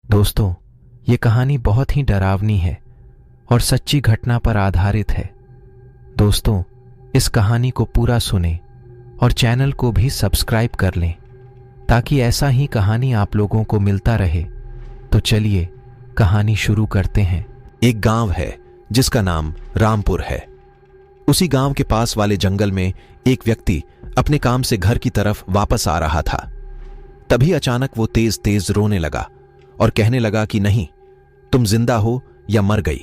दोस्तों, ये कहानी बहुत ही डरावनी है और सच्ची घटना पर आधारित है। दोस्तों, इस कहानी को पूरा सुनें और चैनल को भी सब्सक्राइब कर लें ताकि ऐसा ही कहानी आप लोगों को मिलता रहे। तो चलिए कहानी शुरू करते हैं। एक गांव है जिसका नाम रामपुर है। उसी गांव के पास वाले जंगल में एक व्यक्ति अपने काम से घर की तरफ वापस आ रहा था। तभी अचानक वो तेज तेज रोने लगा और कहने लगा कि नहीं, तुम जिंदा हो या मर गई।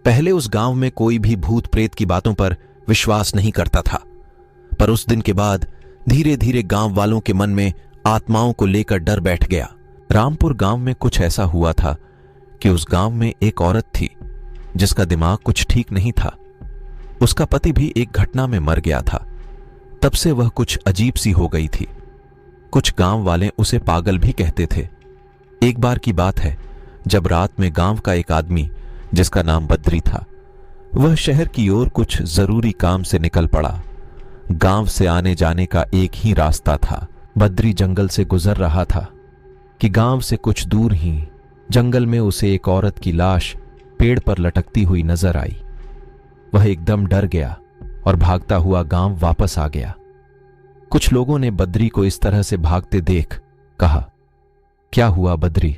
पहले उस गांव में कोई भी भूत प्रेत की बातों पर विश्वास नहीं करता था, पर उस दिन के बाद धीरे धीरे गांव वालों के मन में आत्माओं को लेकर डर बैठ गया। रामपुर गांव में कुछ ऐसा हुआ था कि उस गांव में एक औरत थी जिसका दिमाग कुछ ठीक नहीं था। उसका पति भी एक घटना में मर गया था। तब से वह कुछ अजीब सी हो गई थी। कुछ गांव वाले उसे पागल भी कहते थे। एक बार की बात है जब रात में गांव का एक आदमी जिसका नाम बद्री था, वह शहर की ओर कुछ जरूरी काम से निकल पड़ा। गांव से आने जाने का एक ही रास्ता था। बद्री जंगल से गुजर रहा था कि गांव से कुछ दूर ही जंगल में उसे एक औरत की लाश पेड़ पर लटकती हुई नजर आई। वह एकदम डर गया और भागता हुआ गांव वापस आ गया। कुछ लोगों ने बद्री को इस तरह से भागते देख कहा, क्या हुआ बद्री,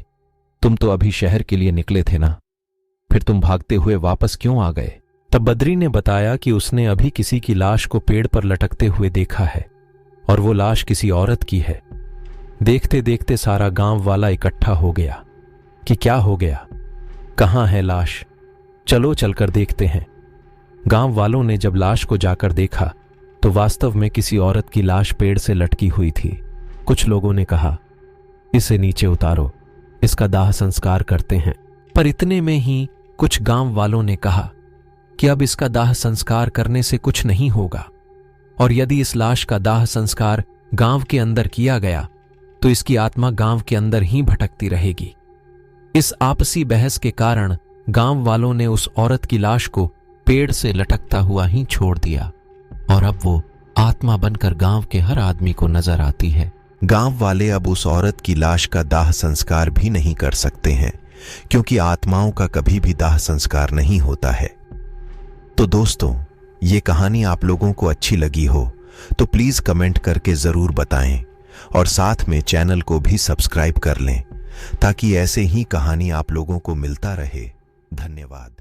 तुम तो अभी शहर के लिए निकले थे ना, फिर तुम भागते हुए वापस क्यों आ गए? तब बद्री ने बताया कि उसने अभी किसी की लाश को पेड़ पर लटकते हुए देखा है और वो लाश किसी औरत की है। देखते देखते सारा गांव वाला इकट्ठा हो गया कि क्या हो गया, कहां है लाश, चलो चलकर देखते हैं। गांव वालों ने जब लाश को जाकर देखा तो वास्तव में किसी औरत की लाश पेड़ से लटकी हुई थी। कुछ लोगों ने कहा, इसे नीचे उतारो, इसका दाह संस्कार करते हैं। पर इतने में ही कुछ गांव वालों ने कहा कि अब इसका दाह संस्कार करने से कुछ नहीं होगा, और यदि इस लाश का दाह संस्कार गांव के अंदर किया गया तो इसकी आत्मा गांव के अंदर ही भटकती रहेगी। इस आपसी बहस के कारण गांव वालों ने उस औरत की लाश को पेड़ से लटकता हुआ ही छोड़ दिया और अब वो आत्मा बनकर गांव के हर आदमी को नजर आती है। गांव वाले अब उस औरत की लाश का दाह संस्कार भी नहीं कर सकते हैं, क्योंकि आत्माओं का कभी भी दाह संस्कार नहीं होता है। तो दोस्तों, ये कहानी आप लोगों को अच्छी लगी हो तो प्लीज कमेंट करके जरूर बताएं और साथ में चैनल को भी सब्सक्राइब कर लें ताकि ऐसे ही कहानी आप लोगों को मिलता रहे। धन्यवाद।